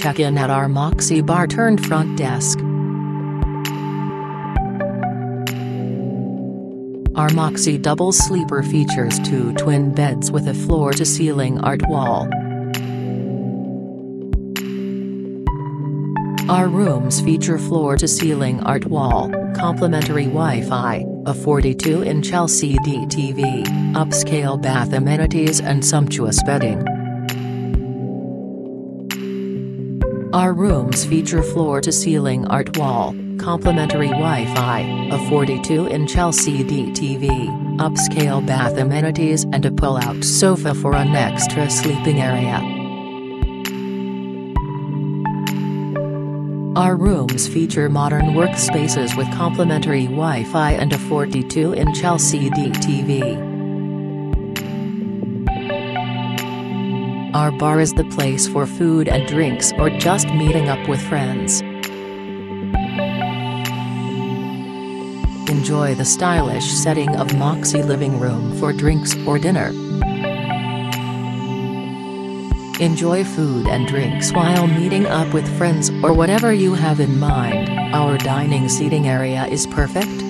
check-in at our MOXY bar turned front desk. Our MOXY double sleeper features 2 twin beds with a floor-to-ceiling art wall. Our rooms feature floor-to-ceiling art wall, complimentary Wi-Fi, a 42-inch LCD TV, upscale bath amenities and sumptuous bedding. Our rooms feature floor-to-ceiling art wall, complimentary Wi-Fi, a 42-inch LCD TV, upscale bath amenities and a pull-out sofa for an extra sleeping area. Our rooms feature modern workspaces with complimentary Wi-Fi and a 42-inch LCD TV. Our bar is the place for food and drinks or just meeting up with friends. Enjoy the stylish setting of MOXY living room for drinks or dinner. Enjoy food and drinks while meeting up with friends or whatever you have in mind. Our dining seating area is perfect.